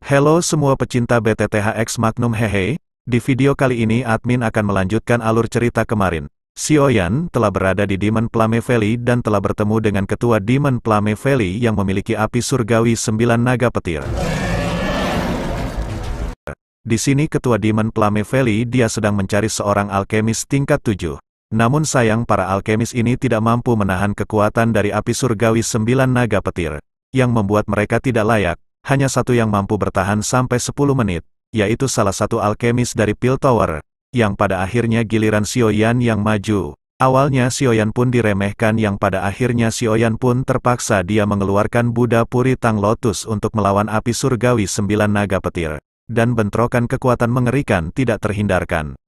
Halo semua pecinta BTTHX Magnum hehe, di video kali ini admin akan melanjutkan alur cerita kemarin. Xiaoyan telah berada di Demon Plame Valley dan telah bertemu dengan ketua Demon Plame Valley yang memiliki api surgawi 9 naga petir. Di sini ketua Demon Plame Valley dia sedang mencari seorang alkemis tingkat 7. Namun sayang para alkemis ini tidak mampu menahan kekuatan dari api surgawi 9 naga petir, yang membuat mereka tidak layak. Hanya satu yang mampu bertahan sampai 10 menit, yaitu salah satu alkemis dari Pil Tower, yang pada akhirnya giliran Xiaoyan yang maju. Awalnya Xiaoyan pun diremehkan yang pada akhirnya Xiaoyan pun terpaksa dia mengeluarkan Buddha Puri Tang Lotus untuk melawan api surgawi 9 naga petir. Dan bentrokan kekuatan mengerikan tidak terhindarkan.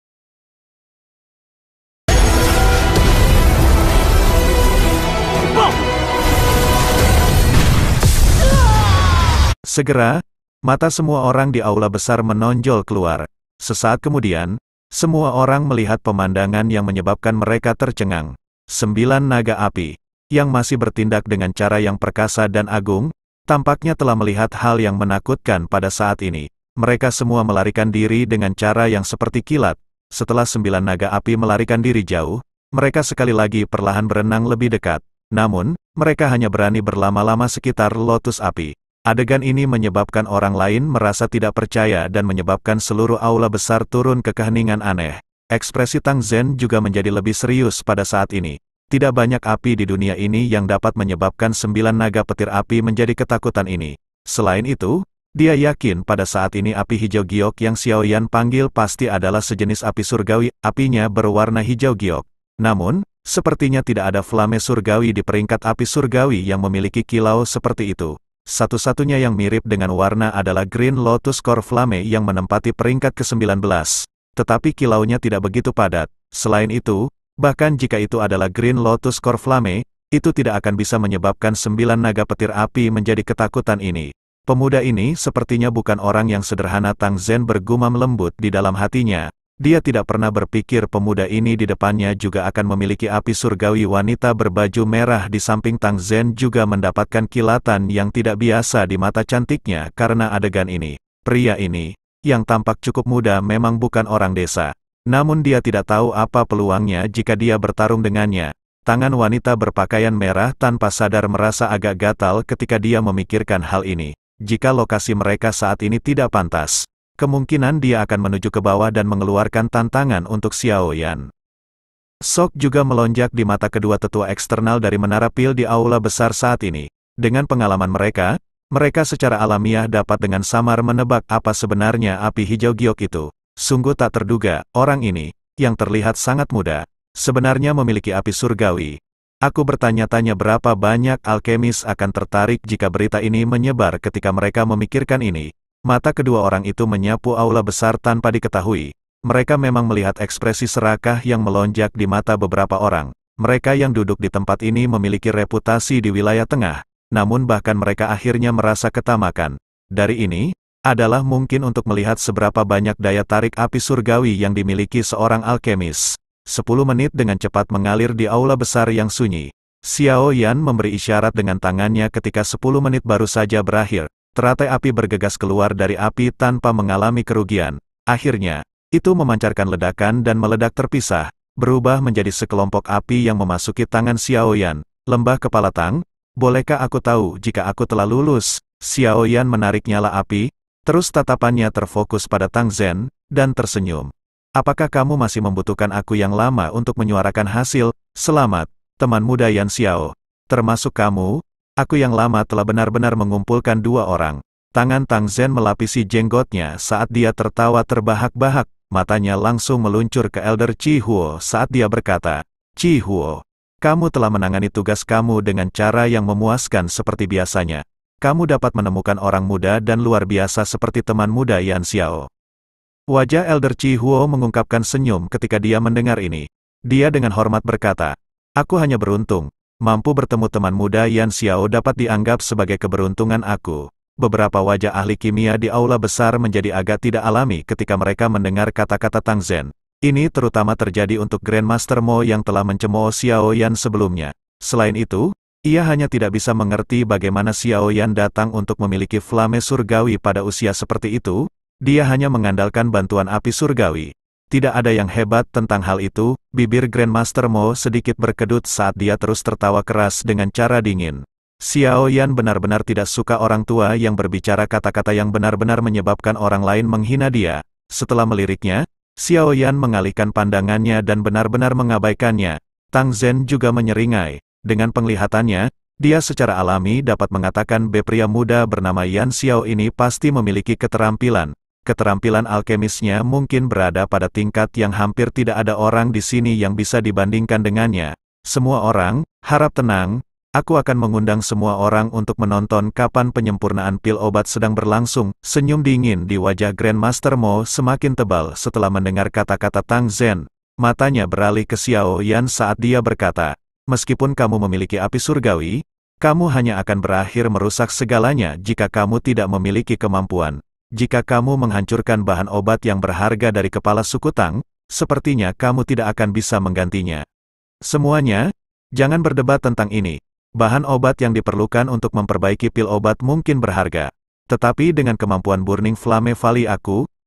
Segera, mata semua orang di aula besar menonjol keluar. Sesaat kemudian, semua orang melihat pemandangan yang menyebabkan mereka tercengang. 9 naga api, yang masih bertindak dengan cara yang perkasa dan agung, tampaknya telah melihat hal yang menakutkan pada saat ini. Mereka semua melarikan diri dengan cara yang seperti kilat. Setelah 9 naga api melarikan diri jauh, mereka sekali lagi perlahan berenang lebih dekat. Namun, mereka hanya berani berlama-lama sekitar lotus api. Adegan ini menyebabkan orang lain merasa tidak percaya dan menyebabkan seluruh aula besar turun ke keheningan aneh. Ekspresi Tang Zhen juga menjadi lebih serius pada saat ini. Tidak banyak api di dunia ini yang dapat menyebabkan 9 naga petir api menjadi ketakutan ini. Selain itu, dia yakin pada saat ini api hijau giok yang Xiaoyan panggil pasti adalah sejenis api surgawi, apinya berwarna hijau giok. Namun, sepertinya tidak ada flame surgawi di peringkat api surgawi yang memiliki kilau seperti itu. Satu-satunya yang mirip dengan warna adalah Green Lotus Core Flame yang menempati peringkat ke-19. Tetapi kilaunya tidak begitu padat. Selain itu, bahkan jika itu adalah Green Lotus Core Flame, itu tidak akan bisa menyebabkan 9 naga petir api menjadi ketakutan ini. Pemuda ini sepertinya bukan orang yang sederhana. Tang Zhen bergumam lembut di dalam hatinya. Dia tidak pernah berpikir pemuda ini di depannya juga akan memiliki api surgawi. Wanita berbaju merah di samping Tang Zhen juga mendapatkan kilatan yang tidak biasa di mata cantiknya karena adegan ini. Pria ini, yang tampak cukup muda memang bukan orang desa. Namun dia tidak tahu apa peluangnya jika dia bertarung dengannya. Tangan wanita berpakaian merah tanpa sadar merasa agak gatal ketika dia memikirkan hal ini. Jika lokasi mereka saat ini tidak pantas, kemungkinan dia akan menuju ke bawah dan mengeluarkan tantangan untuk Xiaoyan. Sok juga melonjak di mata kedua tetua eksternal dari Menara Pil di aula besar saat ini. Dengan pengalaman mereka, mereka secara alamiah dapat dengan samar menebak apa sebenarnya api hijau giok itu. Sungguh tak terduga, orang ini, yang terlihat sangat muda, sebenarnya memiliki api surgawi. Aku bertanya-tanya berapa banyak alkemis akan tertarik jika berita ini menyebar. Ketika mereka memikirkan ini, mata kedua orang itu menyapu aula besar tanpa diketahui. Mereka memang melihat ekspresi serakah yang melonjak di mata beberapa orang. Mereka yang duduk di tempat ini memiliki reputasi di wilayah tengah, namun bahkan mereka akhirnya merasa ketamakan. Dari ini, adalah mungkin untuk melihat seberapa banyak daya tarik api surgawi yang dimiliki seorang alkemis. 10 menit dengan cepat mengalir di aula besar yang sunyi. Xiaoyan memberi isyarat dengan tangannya ketika 10 menit baru saja berakhir. Teratai api bergegas keluar dari api tanpa mengalami kerugian. Akhirnya, itu memancarkan ledakan dan meledak terpisah, berubah menjadi sekelompok api yang memasuki tangan Xiaoyan. Lembah kepala Tang, bolehkah aku tahu jika aku telah lulus? Xiaoyan menarik nyala api, terus tatapannya terfokus pada Tang Zhen, dan tersenyum. Apakah kamu masih membutuhkan aku yang lama untuk menyuarakan hasil? Selamat, teman muda Yan Xiao. Termasuk kamu, aku yang lama telah benar-benar mengumpulkan 2 orang. Tangan Tang Zhen melapisi jenggotnya saat dia tertawa terbahak-bahak. Matanya langsung meluncur ke Elder Chi Huo saat dia berkata, Chi Huo, kamu telah menangani tugas kamu dengan cara yang memuaskan seperti biasanya. Kamu dapat menemukan orang muda dan luar biasa seperti teman muda Yan Xiao. Wajah Elder Chi Huo mengungkapkan senyum ketika dia mendengar ini. Dia dengan hormat berkata, aku hanya beruntung. Mampu bertemu teman muda Yan Xiao dapat dianggap sebagai keberuntungan aku. Beberapa wajah ahli kimia di aula besar menjadi agak tidak alami ketika mereka mendengar kata-kata Tang Zhen. Ini terutama terjadi untuk Grandmaster Mo yang telah mencemooh Xiaoyan sebelumnya. Selain itu, Ia hanya tidak bisa mengerti bagaimana Xiao Yan datang untuk memiliki flame surgawi pada usia seperti itu, dia hanya mengandalkan bantuan api surgawi. Tidak ada yang hebat tentang hal itu, bibir Grandmaster Mo sedikit berkedut saat dia terus tertawa keras dengan cara dingin. Xiao Yan benar-benar tidak suka orang tua yang berbicara kata-kata yang benar-benar menyebabkan orang lain menghina dia. Setelah meliriknya, Xiao Yan mengalihkan pandangannya dan benar-benar mengabaikannya. Tang Zhen juga menyeringai. Dengan penglihatannya, dia secara alami dapat mengatakan pria muda bernama Yan Xiao ini pasti memiliki keterampilan. Keterampilan alkemisnya mungkin berada pada tingkat yang hampir tidak ada orang di sini yang bisa dibandingkan dengannya. Semua orang, harap tenang, aku akan mengundang semua orang untuk menonton kapan penyempurnaan pil obat sedang berlangsung. Senyum dingin di wajah Grandmaster Mo semakin tebal setelah mendengar kata-kata Tang Zhen. Matanya beralih ke Xiao Yan saat dia berkata, meskipun kamu memiliki api surgawi, kamu hanya akan berakhir merusak segalanya jika kamu tidak memiliki kemampuan. Jika kamu menghancurkan bahan obat yang berharga dari kepala suku Tang, sepertinya kamu tidak akan bisa menggantinya. Semuanya, jangan berdebat tentang ini. Bahan obat yang diperlukan untuk memperbaiki pil obat mungkin berharga. Tetapi dengan kemampuan Burning Flame Valley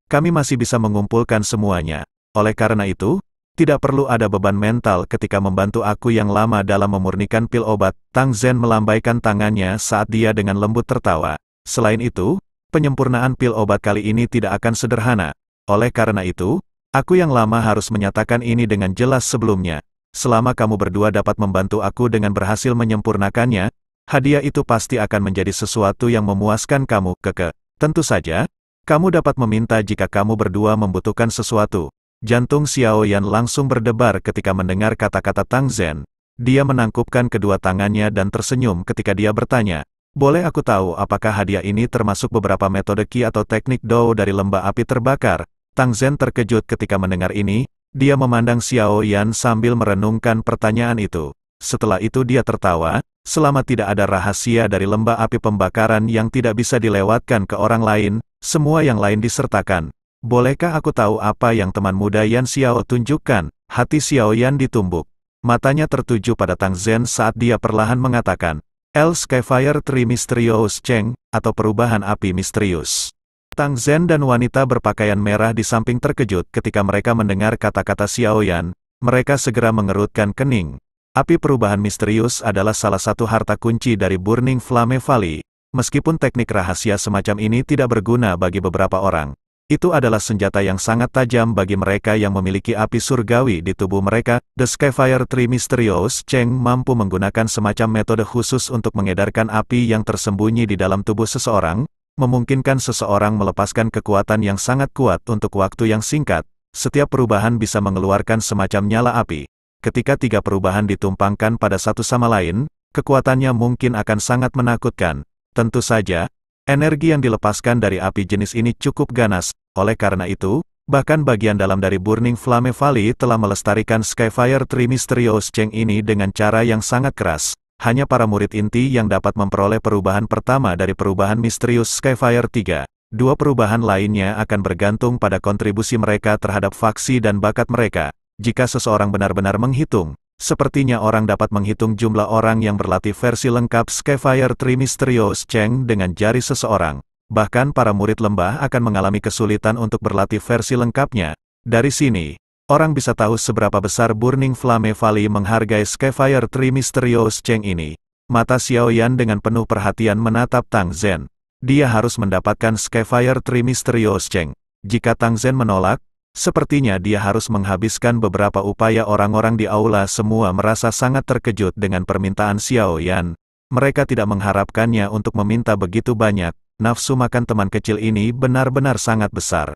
kami masih bisa mengumpulkan semuanya. Oleh karena itu, tidak perlu ada beban mental ketika membantu aku yang lama dalam memurnikan pil obat. Tang Zhen melambaikan tangannya saat dia dengan lembut tertawa. Selain itu, penyempurnaan pil obat kali ini tidak akan sederhana. Oleh karena itu, aku yang lama harus menyatakan ini dengan jelas sebelumnya. Selama kamu berdua dapat membantu aku dengan berhasil menyempurnakannya, hadiah itu pasti akan menjadi sesuatu yang memuaskan kamu, Keke. Tentu saja, kamu dapat meminta jika kamu berdua membutuhkan sesuatu. Jantung Xiao Yan langsung berdebar ketika mendengar kata-kata Tang Zhen. Dia menangkupkan kedua tangannya dan tersenyum ketika dia bertanya, boleh aku tahu apakah hadiah ini termasuk beberapa metode Qi atau teknik Dou dari lembah api terbakar? Tang Zhen terkejut ketika mendengar ini, dia memandang Xiao Yan sambil merenungkan pertanyaan itu. Setelah itu dia tertawa, selama tidak ada rahasia dari lembah api pembakaran yang tidak bisa dilewatkan ke orang lain, semua yang lain disertakan. Bolehkah aku tahu apa yang teman muda Yan Xiao tunjukkan? Hati Xiao Yan ditumbuk. Matanya tertuju pada Tang Zhen saat dia perlahan mengatakan, El Skyfire Tree Mysterious Cheng, atau perubahan api misterius. Tang Zhen dan wanita berpakaian merah di samping terkejut ketika mereka mendengar kata-kata Xiao Yan. Mereka segera mengerutkan kening. Api perubahan misterius adalah salah satu harta kunci dari Burning Flame Valley. Meskipun teknik rahasia semacam ini tidak berguna bagi beberapa orang, itu adalah senjata yang sangat tajam bagi mereka yang memiliki api surgawi di tubuh mereka. The Skyfire Tree Mysterious Cheng mampu menggunakan semacam metode khusus untuk mengedarkan api yang tersembunyi di dalam tubuh seseorang, memungkinkan seseorang melepaskan kekuatan yang sangat kuat untuk waktu yang singkat. Setiap perubahan bisa mengeluarkan semacam nyala api. Ketika tiga perubahan ditumpangkan pada satu sama lain, kekuatannya mungkin akan sangat menakutkan. Tentu saja, energi yang dilepaskan dari api jenis ini cukup ganas. Oleh karena itu, bahkan bagian dalam dari Burning Flame Valley telah melestarikan Skyfire Tree Mysterious Cheng ini dengan cara yang sangat keras. Hanya para murid inti yang dapat memperoleh perubahan pertama dari perubahan misterius Skyfire 3. Dua perubahan lainnya akan bergantung pada kontribusi mereka terhadap faksi dan bakat mereka. Jika seseorang benar-benar menghitung, sepertinya orang dapat menghitung jumlah orang yang berlatih versi lengkap Skyfire Tree Mysterious Cheng dengan jari seseorang. Bahkan para murid lembah akan mengalami kesulitan untuk berlatih versi lengkapnya. Dari sini, orang bisa tahu seberapa besar Burning Flame Valley menghargai Skyfire Tree Mysterious Cheng ini. Mata Xiao Yan dengan penuh perhatian menatap Tang Zhen. Dia harus mendapatkan Skyfire Tree Mysterious Cheng. Jika Tang Zhen menolak, sepertinya dia harus menghabiskan beberapa upaya. Orang-orang di aula semua merasa sangat terkejut dengan permintaan Xiao Yan. Mereka tidak mengharapkannya untuk meminta begitu banyak. Nafsu makan teman kecil ini benar-benar sangat besar.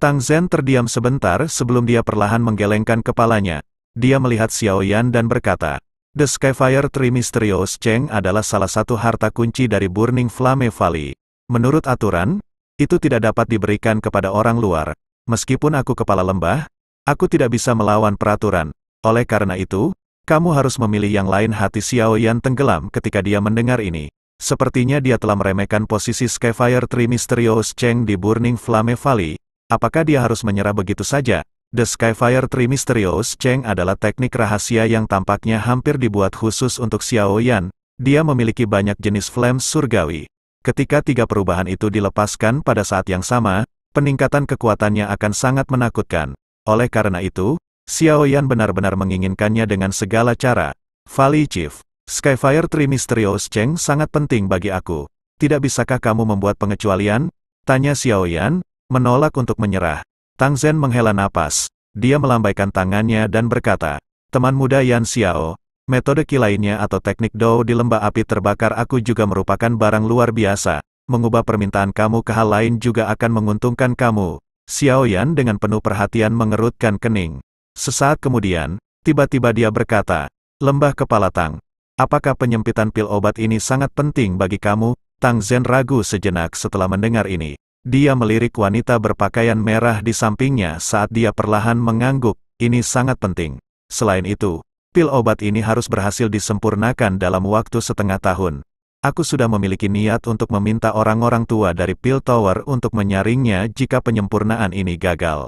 Tang Zhen terdiam sebentar sebelum dia perlahan menggelengkan kepalanya. Dia melihat Xiao Yan dan berkata, The Skyfire Tree Mysterious Cheng adalah salah satu harta kunci dari Burning Flame Valley. Menurut aturan, itu tidak dapat diberikan kepada orang luar. Meskipun aku kepala lembah, aku tidak bisa melawan peraturan. Oleh karena itu, kamu harus memilih yang lain. Hati Xiao Yan tenggelam ketika dia mendengar ini. Sepertinya dia telah meremehkan posisi Skyfire Tree Mysterious Cheng di Burning Flame Valley. Apakah dia harus menyerah begitu saja? The Skyfire Tree Mysterious Cheng adalah teknik rahasia yang tampaknya hampir dibuat khusus untuk Xiao Yan. Dia memiliki banyak jenis flames surgawi. Ketika tiga perubahan itu dilepaskan pada saat yang sama, peningkatan kekuatannya akan sangat menakutkan. Oleh karena itu, Xiao Yan benar-benar menginginkannya dengan segala cara. Valley Chief, Skyfire Tree Mysterious Cheng sangat penting bagi aku. Tidak bisakah kamu membuat pengecualian? Tanya Xiao Yan, menolak untuk menyerah. Tang Zhen menghela napas. Dia melambaikan tangannya dan berkata, teman muda Yan Xiao, metode ki lainnya atau teknik Dou di lembah api terbakar aku juga merupakan barang luar biasa. Mengubah permintaan kamu ke hal lain juga akan menguntungkan kamu. Xiao Yan dengan penuh perhatian mengerutkan kening. Sesaat kemudian, tiba-tiba dia berkata, lembah kepala Tang, apakah penyempitan pil obat ini sangat penting bagi kamu? Tang Zhen ragu sejenak setelah mendengar ini. Dia melirik wanita berpakaian merah di sampingnya saat dia perlahan mengangguk, ini sangat penting. Selain itu, pil obat ini harus berhasil disempurnakan dalam waktu setengah tahun. Aku sudah memiliki niat untuk meminta orang-orang tua dari Pil Tower untuk menyaringnya jika penyempurnaan ini gagal.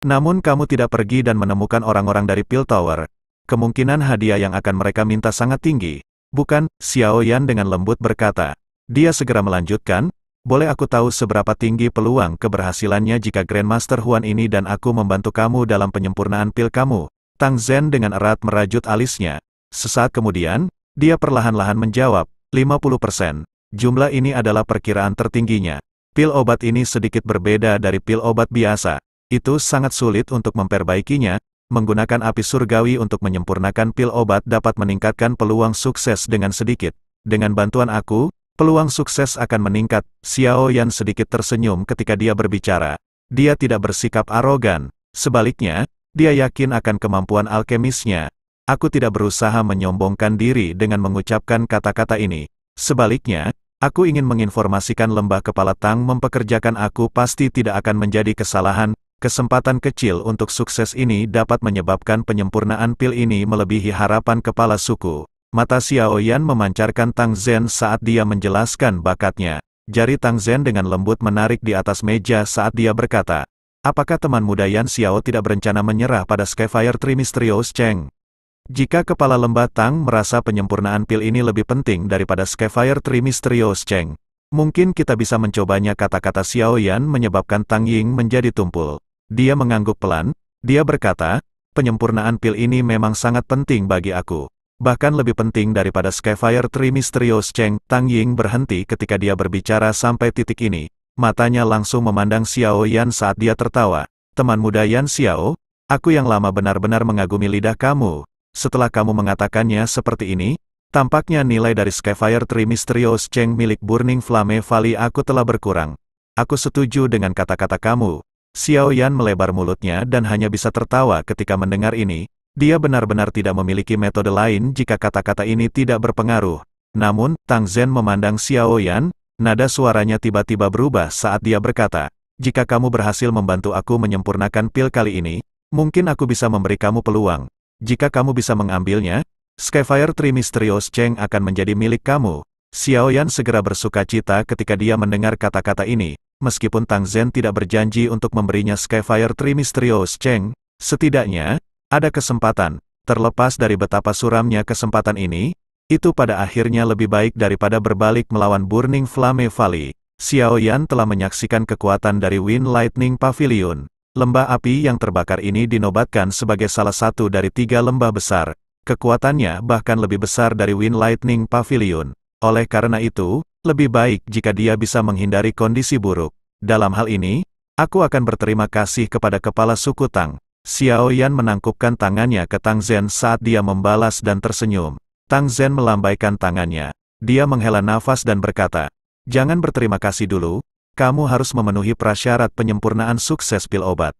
Namun kamu tidak pergi dan menemukan orang-orang dari Pil Tower. Kemungkinan hadiah yang akan mereka minta sangat tinggi. Bukan, Xiao Yan dengan lembut berkata. Dia segera melanjutkan, boleh aku tahu seberapa tinggi peluang keberhasilannya jika Grandmaster Huan ini dan aku membantu kamu dalam penyempurnaan pil kamu? Tang Zhen dengan erat merajut alisnya. Sesaat kemudian, dia perlahan-lahan menjawab, 50%. Jumlah ini adalah perkiraan tertingginya. Pil obat ini sedikit berbeda dari pil obat biasa. Itu sangat sulit untuk memperbaikinya. Menggunakan api surgawi untuk menyempurnakan pil obat dapat meningkatkan peluang sukses dengan sedikit. Dengan bantuan aku, peluang sukses akan meningkat. Xiao Yan sedikit tersenyum ketika dia berbicara. Dia tidak bersikap arogan. Sebaliknya, dia yakin akan kemampuan alkemisnya. Aku tidak berusaha menyombongkan diri dengan mengucapkan kata-kata ini. Sebaliknya, aku ingin menginformasikan lembah kepala Tang mempekerjakan aku pasti tidak akan menjadi kesalahan. Kesempatan kecil untuk sukses ini dapat menyebabkan penyempurnaan pil ini melebihi harapan kepala suku. Mata Xiao Yan memancarkan Tang Zhen saat dia menjelaskan bakatnya. Jari Tang Zhen dengan lembut menarik di atas meja saat dia berkata, apakah teman muda Yan Xiao tidak berencana menyerah pada Skyfire Tree Mysterious Cheng? Jika kepala lembah Tang merasa penyempurnaan pil ini lebih penting daripada Skyfire Tree Mysterious Cheng, mungkin kita bisa mencobanya. Kata-kata Xiao Yan menyebabkan Tang Ying menjadi tumpul. Dia mengangguk pelan, dia berkata, penyempurnaan pil ini memang sangat penting bagi aku. Bahkan lebih penting daripada Skyfire Tree Mysterious Cheng. Tang Ying berhenti ketika dia berbicara sampai titik ini. Matanya langsung memandang Xiao Yan saat dia tertawa. Teman muda Yan Xiao, aku yang lama benar-benar mengagumi lidah kamu. Setelah kamu mengatakannya seperti ini, tampaknya nilai dari Skyfire Tree Mysterious Cheng milik Burning Flame Valley aku telah berkurang. Aku setuju dengan kata-kata kamu. Xiao Yan melebar mulutnya dan hanya bisa tertawa ketika mendengar ini. Dia benar-benar tidak memiliki metode lain jika kata-kata ini tidak berpengaruh. Namun, Tang Zhen memandang Xiao Yan, nada suaranya tiba-tiba berubah saat dia berkata, jika kamu berhasil membantu aku menyempurnakan pil kali ini, mungkin aku bisa memberi kamu peluang. Jika kamu bisa mengambilnya, Skyfire Tree Mysterious Cheng akan menjadi milik kamu. Xiao Yan segera bersuka cita ketika dia mendengar kata-kata ini. Meskipun Tang Zhen tidak berjanji untuk memberinya Skyfire Tree Mysterious Cheng, setidaknya, ada kesempatan. Terlepas dari betapa suramnya kesempatan ini, itu pada akhirnya lebih baik daripada berbalik melawan Burning Flame Valley. Xiao Yan telah menyaksikan kekuatan dari Wind Lightning Pavilion. Lembah api yang terbakar ini dinobatkan sebagai salah satu dari 3 lembah besar. Kekuatannya bahkan lebih besar dari Wind Lightning Pavilion. Oleh karena itu, lebih baik jika dia bisa menghindari kondisi buruk. Dalam hal ini, aku akan berterima kasih kepada kepala suku Tang. Xiao Yan menangkupkan tangannya ke Tang Zhen saat dia membalas dan tersenyum. Tang Zhen melambaikan tangannya. Dia menghela nafas dan berkata, jangan berterima kasih dulu, kamu harus memenuhi prasyarat penyempurnaan sukses pil obat.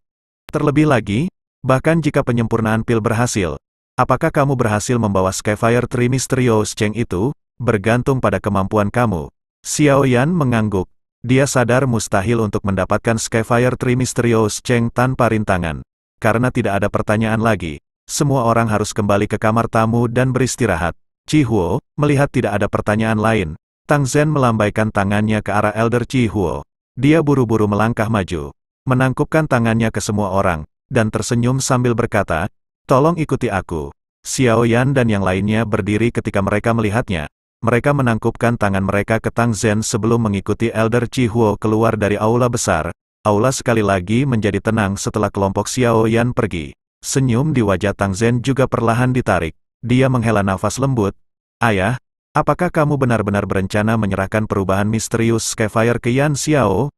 Terlebih lagi, bahkan jika penyempurnaan pil berhasil, apakah kamu berhasil membawa Skyfire Tree Mysterious Cheng itu? Bergantung pada kemampuan kamu. Xiao Yan mengangguk. Dia sadar mustahil untuk mendapatkan Skyfire Tree Mysterious Cheng tanpa rintangan. Karena tidak ada pertanyaan lagi, semua orang harus kembali ke kamar tamu dan beristirahat. Chi Huo, melihat tidak ada pertanyaan lain, Tang Zhen melambaikan tangannya ke arah Elder Chi Huo. Dia buru-buru melangkah maju, menangkupkan tangannya ke semua orang. dan tersenyum sambil berkata, "Tolong ikuti aku." Xiao Yan dan yang lainnya berdiri ketika mereka melihatnya. Mereka menangkupkan tangan mereka ke Tang Zhen sebelum mengikuti Elder Chi Huo keluar dari aula besar. Aula sekali lagi menjadi tenang setelah kelompok Xiao Yan pergi. Senyum di wajah Tang Zhen juga perlahan ditarik. Dia menghela nafas lembut. "Ayah, apakah kamu benar-benar berencana menyerahkan perubahan misterius Skyfire ke Yan Xiao?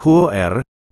Huo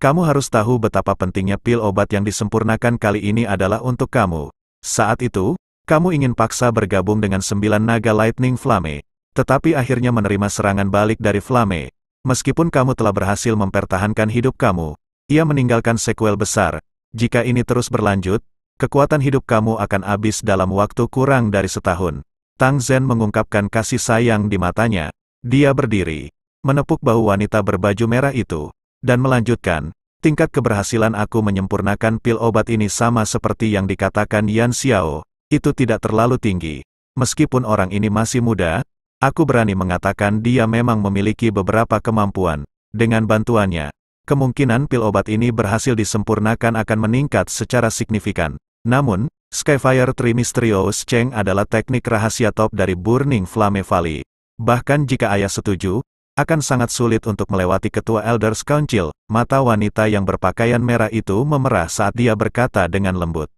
kamu harus tahu betapa pentingnya pil obat yang disempurnakan kali ini adalah untuk kamu. Saat itu, kamu ingin paksa bergabung dengan 9 naga Lightning Flame, tetapi akhirnya menerima serangan balik dari Flame. Meskipun kamu telah berhasil mempertahankan hidup kamu, ia meninggalkan sekuel besar. Jika ini terus berlanjut, kekuatan hidup kamu akan habis dalam waktu kurang dari setahun." Tang Zhen mengungkapkan kasih sayang di matanya. Dia berdiri, menepuk bahu wanita berbaju merah itu, dan melanjutkan, "Tingkat keberhasilan aku menyempurnakan pil obat ini sama seperti yang dikatakan Yan Xiao, itu tidak terlalu tinggi. Meskipun orang ini masih muda, aku berani mengatakan dia memang memiliki beberapa kemampuan. Dengan bantuannya, kemungkinan pil obat ini berhasil disempurnakan akan meningkat secara signifikan. Namun, Skyfire Tree Mysterious Cheng adalah teknik rahasia top dari Burning Flame Valley. Bahkan jika ayah setuju, akan sangat sulit untuk melewati ketua Elders Council." Mata wanita yang berpakaian merah itu memerah saat dia berkata dengan lembut.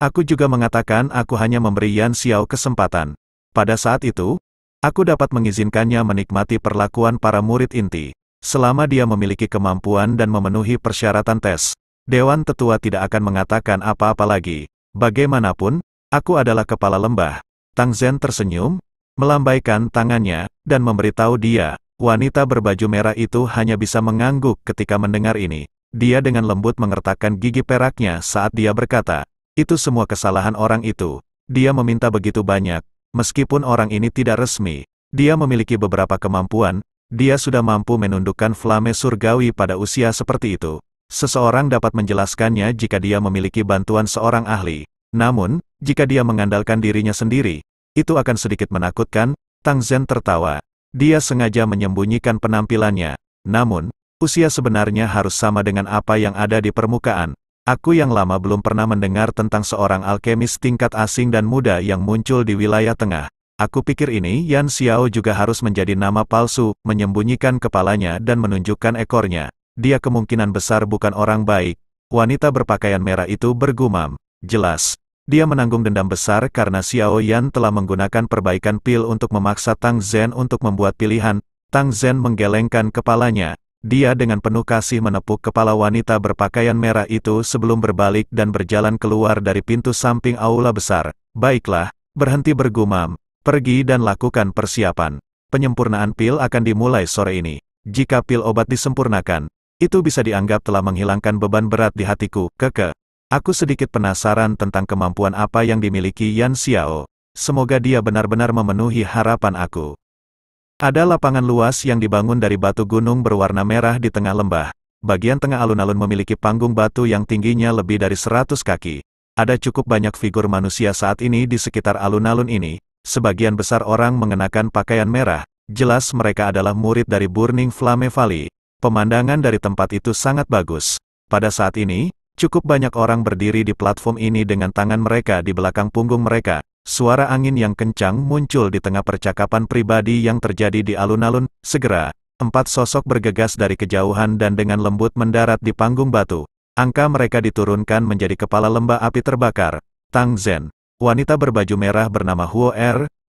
"Aku juga mengatakan aku hanya memberi Yan Xiao kesempatan. Pada saat itu, aku dapat mengizinkannya menikmati perlakuan para murid inti. Selama dia memiliki kemampuan dan memenuhi persyaratan tes, Dewan Tetua tidak akan mengatakan apa-apa lagi. Bagaimanapun, aku adalah kepala lembah." Tang Zhen tersenyum, melambaikan tangannya, dan memberitahu dia. Wanita berbaju merah itu hanya bisa mengangguk ketika mendengar ini. Dia dengan lembut mengertakkan gigi peraknya saat dia berkata, "Itu semua kesalahan orang itu. Dia meminta begitu banyak. Meskipun orang ini tidak resmi, dia memiliki beberapa kemampuan. Dia sudah mampu menundukkan Flame Surgawi pada usia seperti itu. Seseorang dapat menjelaskannya jika dia memiliki bantuan seorang ahli. Namun, jika dia mengandalkan dirinya sendiri, itu akan sedikit menakutkan." Tang Zhen tertawa. Dia sengaja menyembunyikan penampilannya. "Namun, usia sebenarnya harus sama dengan apa yang ada di permukaan. Aku yang lama belum pernah mendengar tentang seorang alkemis tingkat asing dan muda yang muncul di wilayah tengah. Aku pikir ini Yan Xiao juga harus menjadi nama palsu, menyembunyikan kepalanya dan menunjukkan ekornya. Dia kemungkinan besar bukan orang baik." Wanita berpakaian merah itu bergumam. Jelas, dia menanggung dendam besar karena Xiao Yan telah menggunakan perbaikan pil untuk memaksa Tang Zhen untuk membuat pilihan. Tang Zhen menggelengkan kepalanya. Dia dengan penuh kasih menepuk kepala wanita berpakaian merah itu sebelum berbalik dan berjalan keluar dari pintu samping aula besar. "Baiklah, berhenti bergumam. Pergi dan lakukan persiapan. Penyempurnaan pil akan dimulai sore ini. Jika pil obat disempurnakan, itu bisa dianggap telah menghilangkan beban berat di hatiku. Aku sedikit penasaran tentang kemampuan apa yang dimiliki Yan Xiao. Semoga dia benar-benar memenuhi harapan aku." Ada lapangan luas yang dibangun dari batu gunung berwarna merah di tengah lembah. Bagian tengah alun-alun memiliki panggung batu yang tingginya lebih dari 100 kaki. Ada cukup banyak figur manusia saat ini di sekitar alun-alun ini. Sebagian besar orang mengenakan pakaian merah. Jelas mereka adalah murid dari Burning Flame Valley. Pemandangan dari tempat itu sangat bagus. Pada saat ini, cukup banyak orang berdiri di platform ini dengan tangan mereka di belakang punggung mereka. Suara angin yang kencang muncul di tengah percakapan pribadi yang terjadi di alun-alun. Segera, 4 sosok bergegas dari kejauhan dan dengan lembut mendarat di panggung batu. Angka mereka diturunkan menjadi kepala lembah api terbakar, Tang Zhen, wanita berbaju merah bernama Huo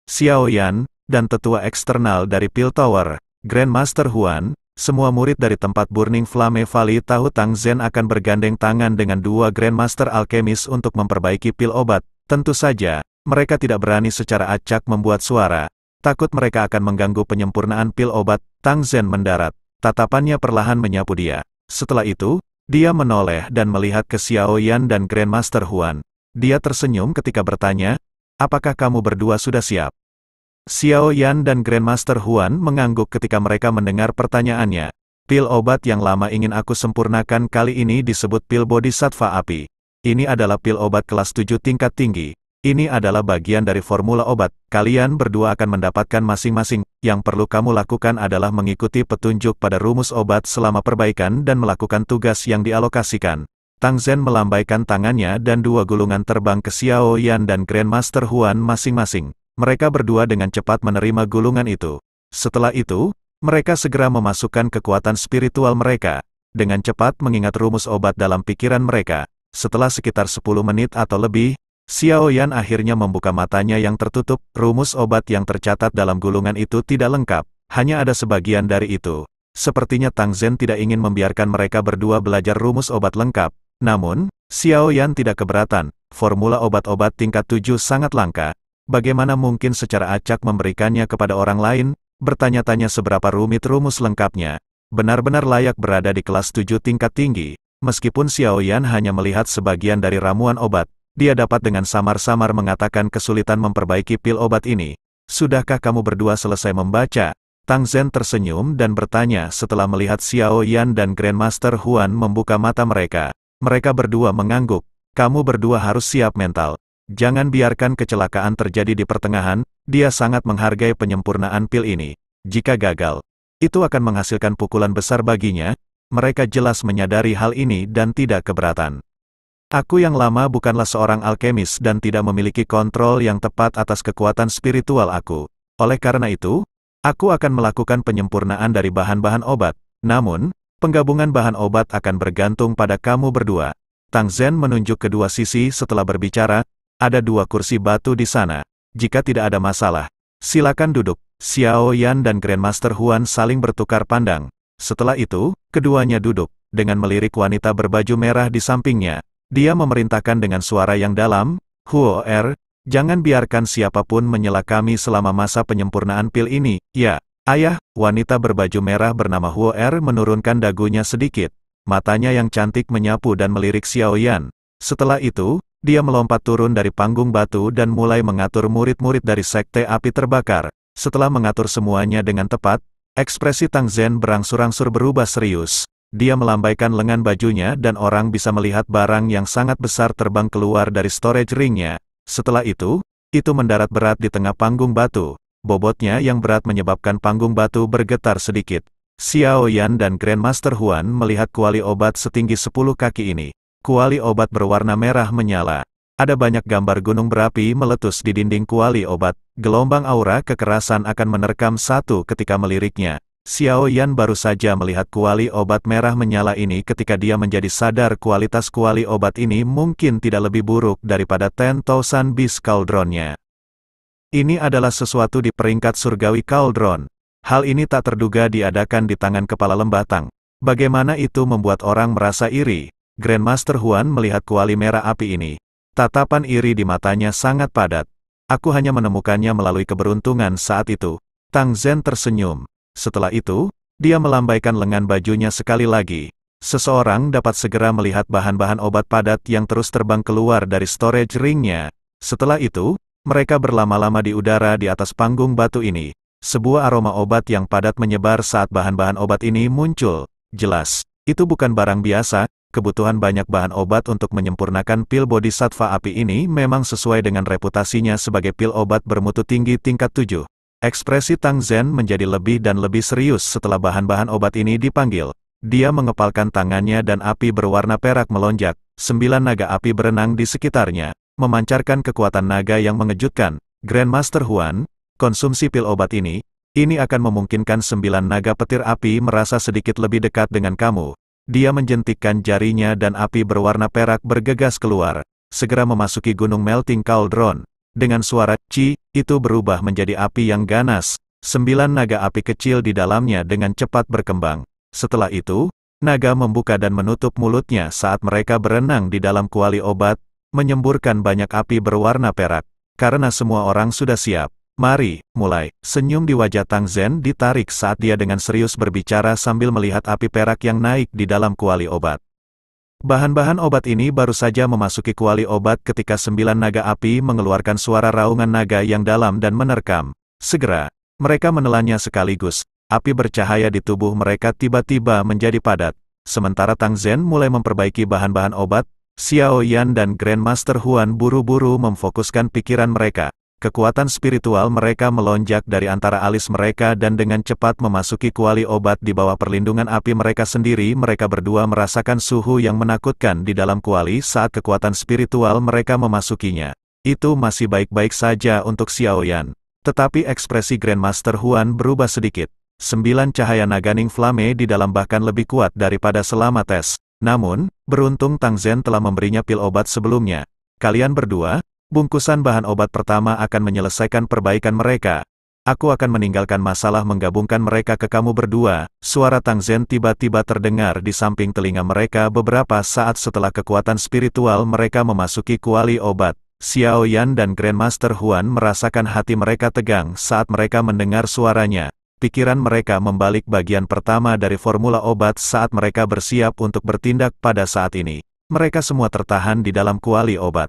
Xiao Yan, dan tetua eksternal dari Pil Tower, Grandmaster Huan. Semua murid dari tempat Burning Flame Valley tahu Tang Zhen akan bergandeng tangan dengan 2 Grandmaster Alkemis untuk memperbaiki pil obat. Tentu saja, mereka tidak berani secara acak membuat suara. Takut mereka akan mengganggu penyempurnaan pil obat. Tang Zhen mendarat. Tatapannya perlahan menyapu dia. Setelah itu, dia menoleh dan melihat ke Xiao Yan dan Grandmaster Huan. Dia tersenyum ketika bertanya, "Apakah kamu berdua sudah siap?" Xiao Yan dan Grandmaster Huan mengangguk ketika mereka mendengar pertanyaannya. "Pil obat yang lama ingin aku sempurnakan kali ini disebut pil Bodhisattva Api. Ini adalah pil obat kelas 7 tingkat tinggi. Ini adalah bagian dari formula obat. Kalian berdua akan mendapatkan masing-masing. Yang perlu kamu lakukan adalah mengikuti petunjuk pada rumus obat selama perbaikan dan melakukan tugas yang dialokasikan. Tang Zhen melambaikan tangannya dan dua gulungan terbang ke Xiao Yan dan Grandmaster Huan masing-masing. Mereka berdua dengan cepat menerima gulungan itu. Setelah itu, mereka segera memasukkan kekuatan spiritual mereka. Dengan cepat mengingat rumus obat dalam pikiran mereka. Setelah sekitar 10 menit atau lebih, Xiao Yan akhirnya membuka matanya yang tertutup. Rumus obat yang tercatat dalam gulungan itu tidak lengkap. Hanya ada sebagian dari itu. Sepertinya Tang Zhen tidak ingin membiarkan mereka berdua belajar rumus obat lengkap. Namun, Xiao Yan tidak keberatan. Formula obat-obat tingkat 7 sangat langka. Bagaimana mungkin secara acak memberikannya kepada orang lain? Bertanya-tanya seberapa rumit rumus lengkapnya. Benar-benar layak berada di kelas 7 tingkat tinggi. Meskipun Xiao Yan hanya melihat sebagian dari ramuan obat, dia dapat dengan samar-samar mengatakan kesulitan memperbaiki pil obat ini. Sudahkah kamu berdua selesai membaca? Tang Zhen tersenyum dan bertanya setelah melihat Xiao Yan dan Grandmaster Huan membuka mata mereka. Mereka berdua mengangguk. Kamu berdua harus siap mental. Jangan biarkan kecelakaan terjadi di pertengahan. Dia sangat menghargai penyempurnaan pil ini. Jika gagal, itu akan menghasilkan pukulan besar baginya. Mereka jelas menyadari hal ini dan tidak keberatan. Aku yang lama bukanlah seorang alkemis dan tidak memiliki kontrol yang tepat atas kekuatan spiritual aku. Oleh karena itu, aku akan melakukan penyempurnaan dari bahan-bahan obat. Namun, penggabungan bahan obat akan bergantung pada kamu berdua. Tang Zhen menunjuk kedua sisi setelah berbicara. Ada 2 kursi batu di sana. Jika tidak ada masalah, silakan duduk. Xiao Yan dan Grandmaster Huan saling bertukar pandang. Setelah itu, keduanya duduk. Dengan melirik wanita berbaju merah di sampingnya, dia memerintahkan dengan suara yang dalam, Huo jangan biarkan siapapun menyela kami selama masa penyempurnaan pil ini. Ya, ayah. Wanita berbaju merah bernama Huo menurunkan dagunya sedikit. Matanya yang cantik menyapu dan melirik Xiao Yan. Setelah itu, dia melompat turun dari panggung batu dan mulai mengatur murid-murid dari Sekte Api Terbakar. Setelah mengatur semuanya dengan tepat, ekspresi Tang Zhen berangsur-angsur berubah serius. Dia melambaikan lengan bajunya dan orang bisa melihat barang yang sangat besar terbang keluar dari storage ringnya. Setelah itu mendarat berat di tengah panggung batu. Bobotnya yang berat menyebabkan panggung batu bergetar sedikit. Xiao Yan dan Grandmaster Huan melihat kuali obat setinggi 10 kaki ini. Kuali obat berwarna merah menyala. Ada banyak gambar gunung berapi meletus di dinding kuali obat. Gelombang aura kekerasan akan menerkam satu ketika meliriknya. Xiao Yan baru saja melihat kuali obat merah menyala ini ketika dia menjadi sadar kualitas kuali obat ini mungkin tidak lebih buruk daripada 10,000 Beast Cauldron-nya. Ini adalah sesuatu di peringkat surgawi Cauldron. Hal ini tak terduga diadakan di tangan kepala lembah Tang. Bagaimana itu membuat orang merasa iri? Grandmaster Huan melihat kuali merah api ini. Tatapan iri di matanya sangat padat. Aku hanya menemukannya melalui keberuntungan saat itu. Tang Zhen tersenyum. Setelah itu, dia melambaikan lengan bajunya sekali lagi. Seseorang dapat segera melihat bahan-bahan obat padat yang terus terbang keluar dari storage ringnya. Setelah itu, mereka berlama-lama di udara di atas panggung batu ini. Sebuah aroma obat yang padat menyebar saat bahan-bahan obat ini muncul. Jelas, itu bukan barang biasa. Kebutuhan banyak bahan obat untuk menyempurnakan pil Bodhisattva api ini memang sesuai dengan reputasinya sebagai pil obat bermutu tinggi tingkat 7. Ekspresi Tang Zhen menjadi lebih dan lebih serius setelah bahan-bahan obat ini dipanggil. Dia mengepalkan tangannya dan api berwarna perak melonjak. 9 naga api berenang di sekitarnya, memancarkan kekuatan naga yang mengejutkan. Grandmaster Huan, konsumsi pil obat ini akan memungkinkan 9 naga petir api merasa sedikit lebih dekat dengan kamu. Dia menjentikkan jarinya dan api berwarna perak bergegas keluar, segera memasuki gunung melting cauldron. Dengan suara "ci", itu berubah menjadi api yang ganas. 9 naga api kecil di dalamnya dengan cepat berkembang. Setelah itu, naga membuka dan menutup mulutnya saat mereka berenang di dalam kuali obat, menyemburkan banyak api berwarna perak. Karena semua orang sudah siap, mari, mulai. Senyum di wajah Tang Zhen ditarik saat dia dengan serius berbicara sambil melihat api perak yang naik di dalam kuali obat. Bahan-bahan obat ini baru saja memasuki kuali obat ketika 9 naga api mengeluarkan suara raungan naga yang dalam dan menerkam. Segera, mereka menelannya sekaligus. Api bercahaya di tubuh mereka tiba-tiba menjadi padat. Sementara Tang Zhen mulai memperbaiki bahan-bahan obat, Xiao Yan dan Grandmaster Huan buru-buru memfokuskan pikiran mereka. Kekuatan spiritual mereka melonjak dari antara alis mereka dan dengan cepat memasuki kuali obat di bawah perlindungan api mereka sendiri. Mereka berdua merasakan suhu yang menakutkan di dalam kuali saat kekuatan spiritual mereka memasukinya. Itu masih baik-baik saja untuk Xiao Yan. Tetapi ekspresi Grandmaster Huan berubah sedikit. 9 cahaya naganing flame di dalam bahkan lebih kuat daripada selama tes. Namun, beruntung Tang Zhen telah memberinya pil obat sebelumnya. Kalian berdua, bungkusan bahan obat pertama akan menyelesaikan perbaikan mereka. Aku akan meninggalkan masalah menggabungkan mereka ke kamu berdua. Suara Tang Zhen tiba-tiba terdengar di samping telinga mereka beberapa saat setelah kekuatan spiritual mereka memasuki kuali obat. Xiao Yan dan Grandmaster Huan merasakan hati mereka tegang saat mereka mendengar suaranya. Pikiran mereka membalik bagian pertama dari formula obat saat mereka bersiap untuk bertindak pada saat ini. Mereka semua tertahan di dalam kuali obat.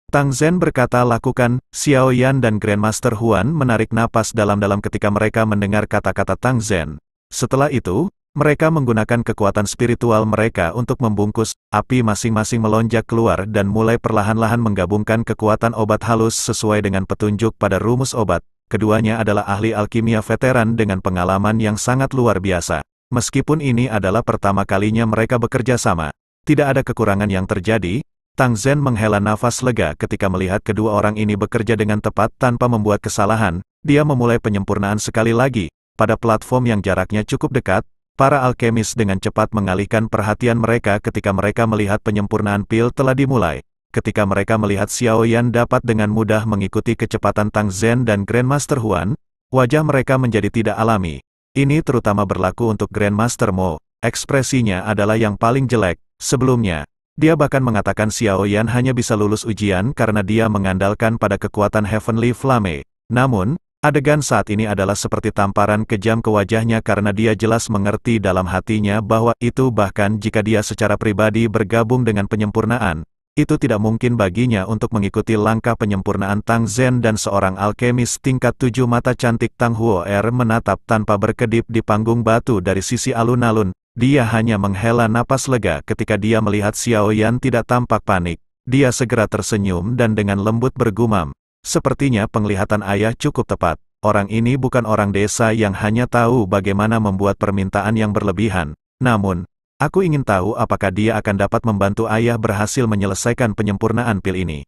Tang Zhen berkata lakukan. Xiao Yan dan Grandmaster Huan menarik napas dalam-dalam ketika mereka mendengar kata-kata Tang Zhen. Setelah itu, mereka menggunakan kekuatan spiritual mereka untuk membungkus. Api masing-masing melonjak keluar dan mulai perlahan-lahan menggabungkan kekuatan obat halus sesuai dengan petunjuk pada rumus obat. Keduanya adalah ahli alkimia veteran dengan pengalaman yang sangat luar biasa. Meskipun ini adalah pertama kalinya mereka bekerja sama, tidak ada kekurangan yang terjadi. Tang Zhen menghela nafas lega ketika melihat kedua orang ini bekerja dengan tepat tanpa membuat kesalahan. Dia memulai penyempurnaan sekali lagi. Pada platform yang jaraknya cukup dekat, para alkemis dengan cepat mengalihkan perhatian mereka ketika mereka melihat penyempurnaan pil telah dimulai. Ketika mereka melihat Xiao Yan dapat dengan mudah mengikuti kecepatan Tang Zhen dan Grandmaster Huan, wajah mereka menjadi tidak alami. Ini terutama berlaku untuk Grandmaster Mo. Ekspresinya adalah yang paling jelek. Sebelumnya, dia bahkan mengatakan Xiao Yan hanya bisa lulus ujian karena dia mengandalkan pada kekuatan Heavenly Flame. Namun, adegan saat ini adalah seperti tamparan kejam ke wajahnya karena dia jelas mengerti dalam hatinya bahwa itu bahkan jika dia secara pribadi bergabung dengan penyempurnaan, itu tidak mungkin baginya untuk mengikuti langkah penyempurnaan Tang Zhen dan seorang alkemis tingkat 7 mata cantik Tang Huo'er menatap tanpa berkedip di panggung batu dari sisi alun-alun. Dia hanya menghela napas lega ketika dia melihat Xiao Yan tidak tampak panik. Dia segera tersenyum dan dengan lembut bergumam. Sepertinya penglihatan ayah cukup tepat. Orang ini bukan orang desa yang hanya tahu bagaimana membuat permintaan yang berlebihan. Namun, aku ingin tahu apakah dia akan dapat membantu ayah berhasil menyelesaikan penyempurnaan pil ini.